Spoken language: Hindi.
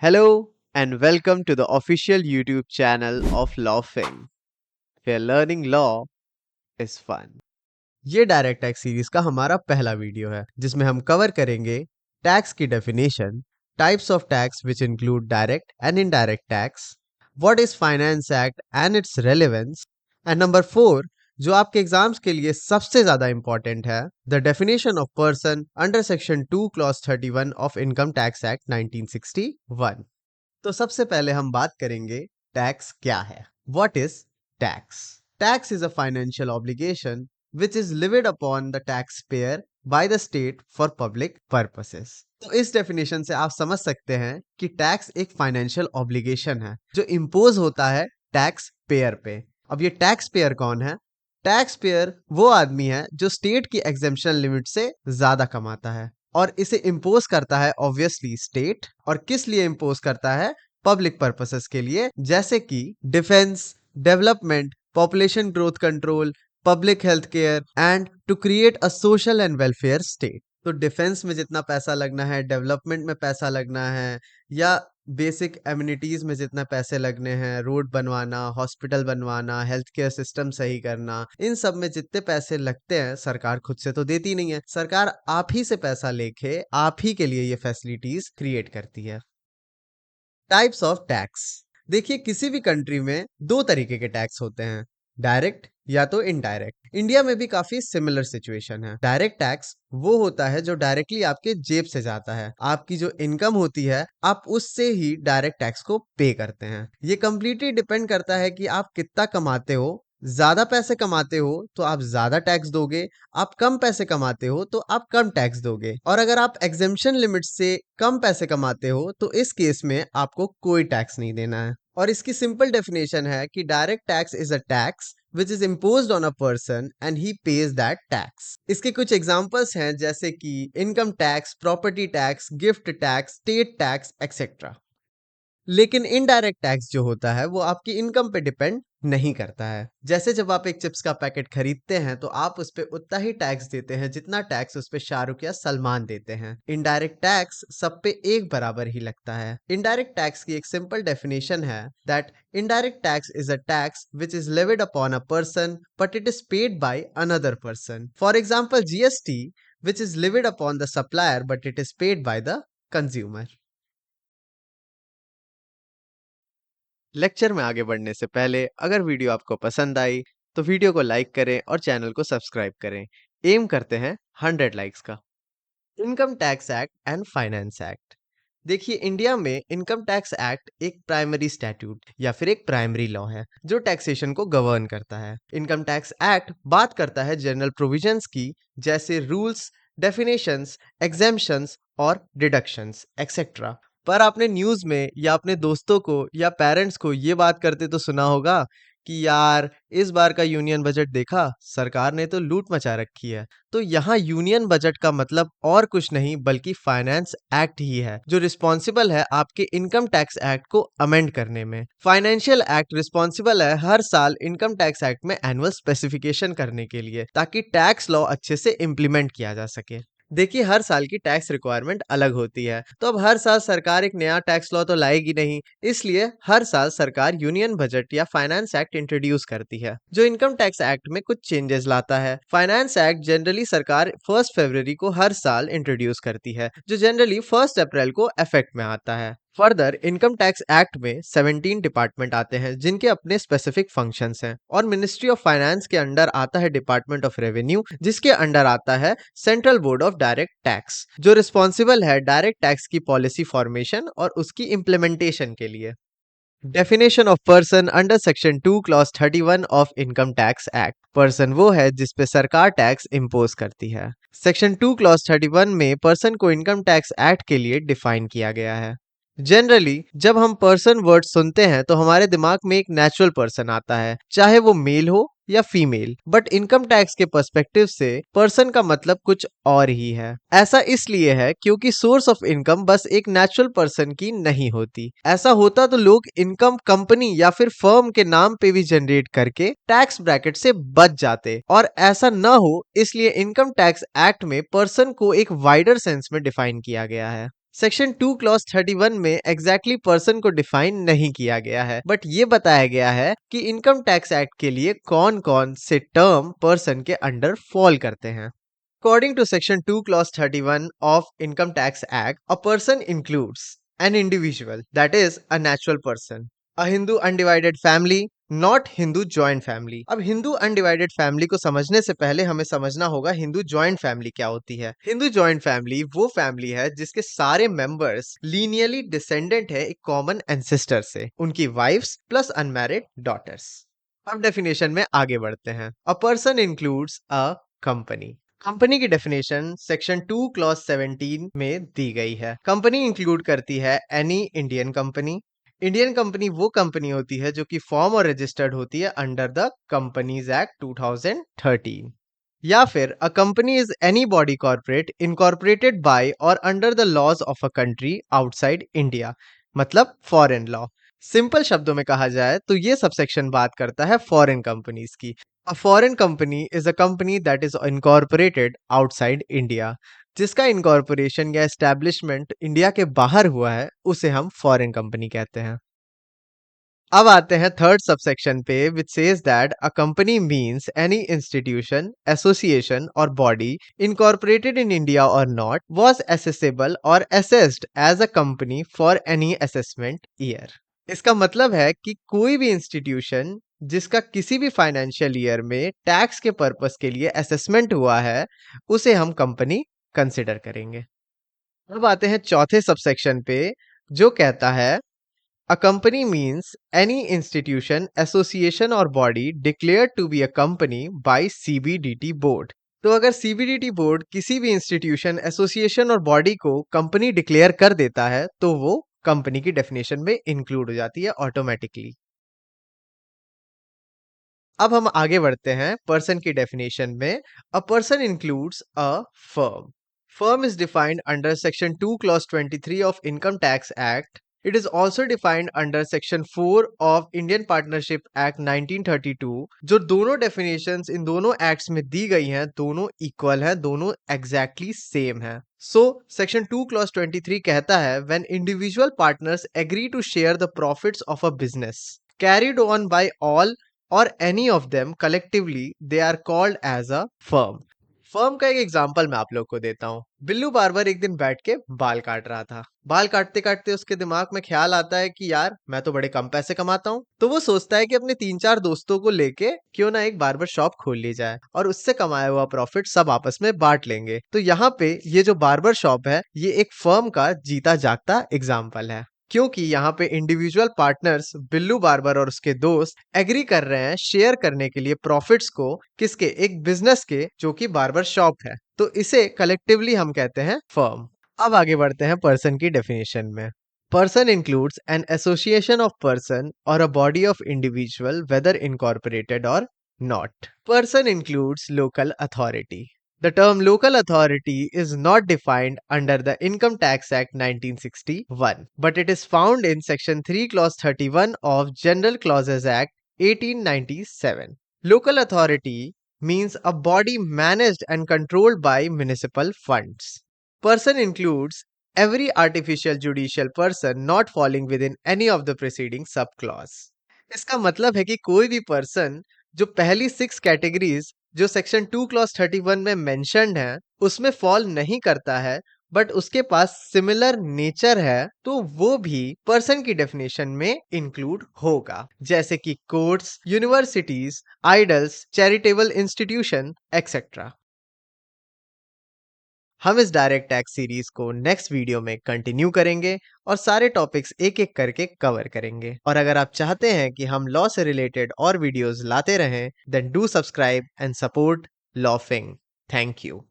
Hello and welcome to the official YouTube channel of Lawfing, where learning law is fun. ये डायरेक्ट टैक्स सीरीज का हमारा पहला वीडियो है जिसमें हम कवर करेंगे टैक्स की definition, types of tax which include direct and indirect tax, what is finance act and it's relevance, and number 4 जो आपके एग्जाम्स के लिए सबसे ज्यादा इंपॉर्टेंट है, the definition of person under section 2 clause 31 of income tax act 1961। तो सबसे पहले हम बात करेंगे टैक्स क्या है। What is tax? Tax is a financial obligation which is levied upon the tax payer by the state for public purposes. तो इस डेफिनेशन से आप समझ सकते हैं कि टैक्स एक फाइनेंशियल ऑब्लिगेशन है जो इम्पोज होता है टैक्स पेयर पे। अब ये टैक्स पेयर कौन है? टैक्स पेयर वो आदमी है जो स्टेट की एग्जेम्पशन लिमिट से ज्यादा कमाता है और इसे इम्पोज करता है ऑब्वियसली स्टेट। और किस लिए इम्पोज करता है? पब्लिक पर्पसेस के लिए, जैसे कि defence, development, population growth control, public health care and to create a social and welfare state. तो डिफेंस में जितना पैसा लगना है, डेवलपमेंट में पैसा लगना है, या बेसिक एमिनिटीज में जितना पैसे लगने हैं, रोड बनवाना, हॉस्पिटल बनवाना, हेल्थ केयर सिस्टम सही करना, इन सब में जितने पैसे लगते हैं सरकार खुद से तो देती नहीं है। सरकार आप ही से पैसा लेके आप ही के लिए ये फैसिलिटीज क्रिएट करती है। Types of tax. देखिए, किसी भी कंट्री में दो तरीके के टैक्स होते हैं, डायरेक्ट या तो इनडायरेक्ट। इंडिया में भी काफी सिमिलर सिचुएशन है। डायरेक्ट टैक्स वो होता है जो डायरेक्टली आपके जेब से जाता है। आपकी जो इनकम होती है आप उससे ही डायरेक्ट टैक्स को पे करते हैं। ये कंप्लीटली डिपेंड करता है कि आप कितना कमाते हो। ज्यादा पैसे कमाते हो तो आप ज्यादा टैक्स दोगे, आप कम पैसे कमाते हो तो आप कम टैक्स दोगे। और अगर आप एग्जेम्पशन लिमिट से कम पैसे कमाते हो तो इस केस में आपको कोई टैक्स नहीं देना है। और इसकी सिंपल डेफिनेशन है कि direct tax is a tax which is imposed on a person and he page that tax. इसके कुछ एग्जांपल्स हैं, जैसे कि income tax, property tax, gift tax, state tax etcetera. लेकिन इनडायरेक्ट टैक्स जो होता है वो आपकी इनकम पे डिपेंड नहीं करता है। जैसे जब आप एक चिप्स का पैकेट खरीदते हैं तो आप उस पे उतना ही टैक्स देते हैं जितना टैक्स उस पे शाहरुख या सलमान देते हैं। इनडायरेक्ट टैक्स सब पे एक बराबर ही लगता है। इनडायरेक्ट टैक्स की एक सिंपल डेफिनेशन है that indirect tax is a tax which is levied upon a person but it is paid by another person. For example GST which is levied upon the supplier but it is paid by the consumer. Lecture में आगे बढ़ने से पहले अगर वीडियो आपको पसंद आई तो वीडियो को लाइक करें और चैनल को सब्सक्राइब करें। एम करते हैं 100 लाइक्स का। Income tax act and finance act. देखिए, इंडिया में इनकम टैक्स एक्ट एक प्राइमरी स्टैट्यूट या फिर एक प्राइमरी लॉ है जो टैक्सेशन को गवर्न करता है। इनकम टैक्स एक्ट बात करता है जनरल प्रोविजंस की, जैसे रूल्स, डेफिनेशंस, एग्जेम्पशंस और डिडक्शंस एक्सेट्रा। पर आपने न्यूज में या अपने दोस्तों को या पेरेंट्स को ये बात करते तो सुना होगा कि यार, इस बार का यूनियन बजट देखा, सरकार ने तो लूट मचा रखी है। तो यहाँ यूनियन बजट का मतलब और कुछ नहीं बल्कि फाइनेंस एक्ट ही है जो रिस्पॉन्सिबल है आपके इनकम टैक्स एक्ट को अमेंड करने में। फाइनेंशियल एक्ट रिस्पॉन्सिबल है हर साल इनकम टैक्स एक्ट में एनुअल स्पेसिफिकेशन करने के लिए, ताकि टैक्स लॉ अच्छे से इम्प्लीमेंट किया जा सके। देखिए, हर साल की टैक्स रिक्वायरमेंट अलग होती है, तो अब हर साल सरकार एक नया टैक्स लॉ तो लाएगी नहीं। इसलिए हर साल सरकार यूनियन बजट या फाइनेंस एक्ट इंट्रोड्यूस करती है जो इनकम टैक्स एक्ट में कुछ चेंजेस लाता है। फाइनेंस एक्ट जनरली सरकार 1 फरवरी को हर साल इंट्रोड्यूस करती है, जो जनरली 1 अप्रैल को इफेक्ट में आता है। फर्दर, इनकम टैक्स एक्ट में 17 डिपार्टमेंट आते हैं जिनके अपने स्पेसिफिक फंक्शंस हैं। और मिनिस्ट्री ऑफ फाइनेंस के अंडर आता है डिपार्टमेंट ऑफ रेवेन्यू, जिसके अंडर आता है central board of direct tax, जो रिस्पॉन्सिबल है डायरेक्ट टैक्स की पॉलिसी फॉर्मेशन और उसकी इम्प्लीमेंटेशन के लिए। Definition of person under section 2 clause 31 of income tax act. Person वो है जिसपे सरकार टैक्स इम्पोज करती है। सेक्शन 2 क्लॉज 31 में पर्सन को इनकम टैक्स एक्ट के लिए डिफाइन किया गया है। जनरली जब हम पर्सन वर्ड सुनते हैं तो हमारे दिमाग में एक नेचुरल पर्सन आता है, चाहे वो मेल हो या फीमेल। बट इनकम टैक्स के पर्सपेक्टिव से पर्सन का मतलब कुछ और ही है। ऐसा इसलिए है क्योंकि सोर्स ऑफ इनकम बस एक नेचुरल पर्सन की नहीं होती। ऐसा होता तो लोग इनकम कंपनी या फिर फर्म के नाम पे भी जनरेट करके टैक्स ब्रैकेट से बच जाते, और ऐसा न हो इसलिए इनकम टैक्स एक्ट में पर्सन को एक वाइडर सेंस में डिफाइन किया गया है। सेक्शन 2 क्लॉज 31 में एग्जैक्टली पर्सन को डिफाइन नहीं किया गया है, बट ये बताया गया है कि इनकम टैक्स एक्ट के लिए कौन कौन से टर्म पर्सन के अंडर फॉल करते हैं। According to Section 2, Clause 31 of Income Tax Act, a person includes an individual, that is, a natural person, a Hindu undivided family, not Hindu joint family. अब हिंदू अनडिवाइडेड फैमिली को समझने से पहले हमें समझना होगा हिंदू जॉइंट फैमिली क्या होती है। हिंदू जॉइंट फैमिली वो फैमिली है जिसके सारे मेंबर्स लीनियरली डिसेंडेंट है एक कॉमन एंसेस्टर से, उनकी वाइफ्स प्लस अनमैरिड डॉटर्स। अब डेफिनेशन में आगे बढ़ते हैं। A person includes a company. Company की डेफिनेशन सेक्शन 2 क्लॉज 17 में दी गई है। कंपनी इंक्लूड करती है any Indian company. Indian company वो कंपनी होती है जो कि फॉर्म और रजिस्टर्ड होती है अंडर द कंपनीज एक्ट 2013। या फिर a company is any body corporate incorporated by और under the laws of a country outside India, मतलब फॉरेन लॉ। सिंपल शब्दों में कहा जाए तो ये सबसेक्शन बात करता है फॉरेन कंपनीज की। A foreign company is a company that is incorporated outside India. जिसका इनकॉर्पोरेशन या एस्टेब्लिशमेंट इंडिया के बाहर हुआ है उसे हम फॉरेन कंपनी कहते हैं। अब आते हैं थर्ड सबसेक्शन पे which says that a company means any institution association और बॉडी इनकॉर्पोरेटेड इन इंडिया और नॉट वाज असेसेबल और assessed as a company for any assessment year. इसका मतलब है कि कोई भी इंस्टीट्यूशन जिसका किसी भी फाइनेंशियल ईयर में टैक्स के पर्पस के लिए असेसमेंट हुआ है उसे हम कंपनी कंसिडर करेंगे। अब आते हैं चौथे सबसेक्शन पे जो कहता है a company means any institution, association or body declared to be a company by CBDT board। तो अगर CBDT बोर्ड किसी भी इंस्टीट्यूशन, एसोसिएशन और बॉडी को कंपनी डिक्लेयर कर देता है तो वो कंपनी की डेफिनेशन में इंक्लूड हो जाती है ऑटोमेटिकली। अब हम आगे बढ़ते हैं पर्सन की डेफिनेशन में। A person includes a firm. Firm is defined under Section 2, Clause 23 of Income Tax Act. It is also defined under Section 4 of Indian Partnership Act 1932। जो दोनों definitions इन दोनों acts में दी गई हैं, दोनों equal हैं, दोनों exactly same हैं। So, Section 2, Clause 23 कहता है when individual partners agree to share the profits of a business carried on by all or any of them collectively, they are called as a firm। Firm का एक एग्जांपल मैं आप लोग को देता हूँ। बिल्लू बार्बर एक दिन बैठ के बाल काट रहा था। बाल काटते काटते उसके दिमाग में ख्याल आता है कि यार मैं तो बड़े कम पैसे कमाता हूँ, तो वो सोचता है कि अपने 3-4 दोस्तों को लेके क्यों ना एक बार्बर शॉप खोल ली जाए और उससे कमाया हुआ प्रॉफिट सब आपस में बांट लेंगे। तो यहाँ पे ये जो बार्बर शॉप है ये एक फर्म का जीता जागता एग्जाम्पल है, क्योंकि यहाँ पे इंडिविजुअल पार्टनर्स बिल्लू बार्बर और उसके दोस्त एग्री कर रहे हैं शेयर करने के लिए प्रॉफिट्स को, किसके, एक बिजनेस के जो कि बार्बर शॉप है। तो इसे कलेक्टिवली हम कहते हैं फर्म। अब आगे बढ़ते हैं पर्सन की डेफिनेशन में। Person includes an association of person और a body of individual whether incorporated और not. Person includes local authority. The term local authority is not defined under the Income Tax Act 1961, but it is found in Section 3, Clause 31 of General Clauses Act 1897. Local authority means a body managed and controlled by municipal funds. Person includes every artificial judicial person not falling within any of the preceding subclause। इसका मतलब है कि कोई भी पर्सन जो पहली 6 कैटेगरीज जो सेक्शन 2 क्लॉज 31 में मेंशन्ड है उसमें फॉल नहीं करता है, बट उसके पास सिमिलर नेचर है, तो वो भी पर्सन की डेफिनेशन में इंक्लूड होगा, जैसे कि courts, universities, idols, charitable institution etcetera. हम इस डायरेक्ट टैक्स सीरीज को नेक्स्ट वीडियो में कंटिन्यू करेंगे और सारे टॉपिक्स एक एक करके कवर करेंगे। और अगर आप चाहते हैं कि हम लॉ से रिलेटेड और वीडियोस लाते रहें, then do subscribe and support laughing. Thank you.